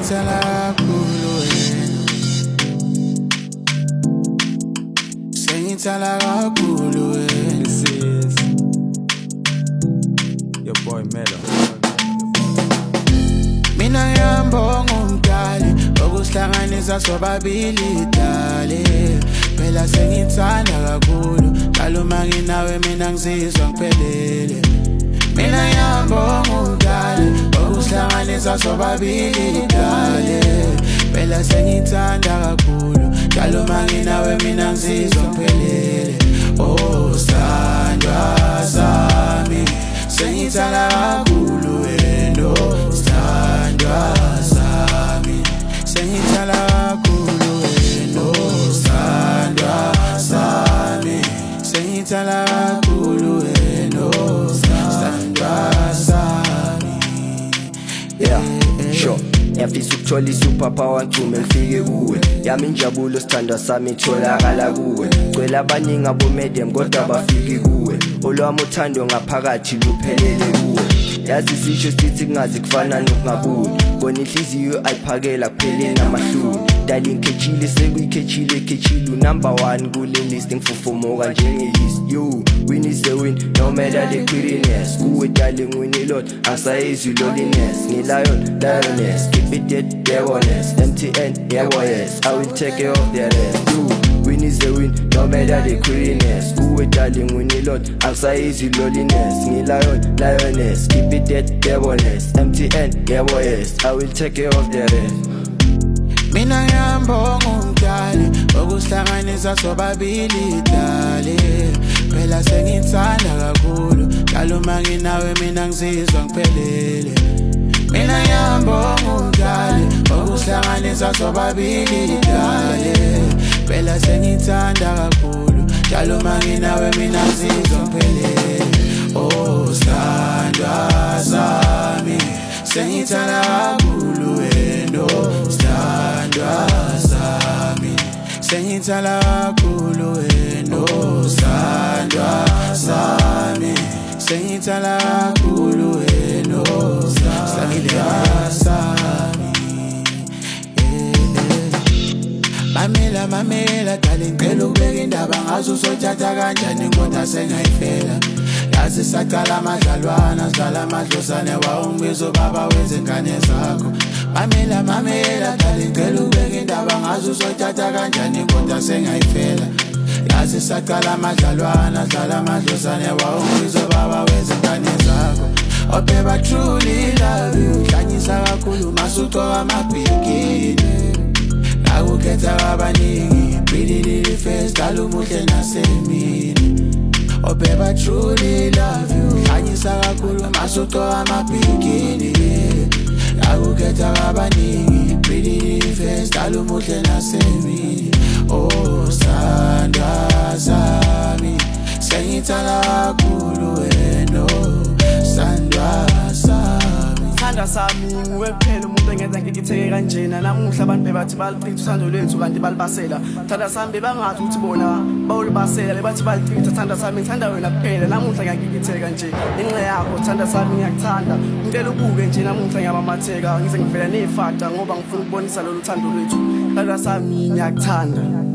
Sengitsala kakhulu wena, sengitsala kakhulu wena. This is your boy Melo. Mina ngiyambonga umdali okusihlanganisa sobabili dale. Phela sengitsanda kakhulu, njalo uma nginawe mina ngizizwa ngiphelele. Mina ngiyambonga umdali okusihlanganisa sobabili dale. Phela sengitsanda kakhulu, njalo uma nginawe mina ngizizwa ngiphelele. Oh sithandwa sami, sengitsanda kakhulu wena. Sithandwa sami, sengitsala kakhulu wena. Sithandwa sami, sengitsala kakhulu wena. Sithandwa sami. Yeah, sure. Ngiyafisa ukuthola i-superpower ngcume ngifike kuwe. Yami injabulo sithandwa sami itholakala kuwe. Cwela abaningi abo-medium kodwa bafiki kuwe. Olwami uthando ngaphakathi luphelele kuwe. Yazi isisho sithi kungazi kufana nokungabuni. Bona inhliziyo ayiphakela kupheleni amahluni. Dali ngikhethile sekuyikhethile number 1 kule list ngifufumoka njenge-yeast. You win is the win no matter the prettiness. Kuwe darling win a lot angisayizwi loneliness. Ngi-lion, lioness, keep it dead, devilness. MTN, yebo yes, I will take care of the rest. You win is the win no matter the prettiness. Kuwe darling win a lot angisayizwi loneliness. Ngi-lion, lioness, keep it dead, devilness. MTN, yebo yes, I will take care of the rest. Mina ngiyambonga umdali okusihlanganisa sobabili dale. Phela sengitsanda kakhulu, njalo uma nginawe mina ngizizwa ngiphelele. Mina ngiyambonga umdali okusihlanganisa sobabili dale. Phela sengitsanda kakhulu, njalo uma nginawe mina ngizizwa ngiphelele. Oh sithandwa sami, sengitsala kakhulu wena. Sithandwa sami, sengitsala kakhulu wena. Sithandwa sami, sengitsala kakhulu wena. Sithandwa sami. Mamela dale ngicela ukubeka indaba ngazo usothatha kanjani kodwa sengayifela. Yazi saqala amadlalwana sidlala amadlosane wawungibiza baba wezingane zakho. Mamela dale ngicela ukubeka indaba ngazo usothatha kanjani kodwa sengayifela. Yazi saqala amadlalwana sidlala amadlosane wawungibiza baba wezingane zakho. Oh babe, I truly love you. Hlanyisa kakhulu masugcoka amabhikini. Akukhetha abaningi, pretty little face, dala umuhle nasemini. Oh babe, I truly love you. Hlanyisa kakhulu masugcoka amabhikini. Akukhetha abaningi, pretty little face, dala umuhle nasemini. Oh sithandwa sami, sengitsala kakhulu wena. Sithandwa sami, sithandwa sami nguwe kuphela umuntu engenza ngigitheke kanjena. Namuhla abantu bebathi balichitha uthando lwethu kanti balibasela. Sithandwa sami bebangazi ukuthi bona bawulibasela, bebathi balichitha. Sithandwa sami ngithanda wena kuphela. Namuhla ngiyagigitheka nje ngenxa yakho. Sithandwa sami ngiyakuthanda, ngicela ubuke nje namuhla ngiyabamatheka. Ngize ngivela nefactor ngoba ngifuna ukubonisa lolu thando lwethu. Sithandwa sami ngiyakuthanda.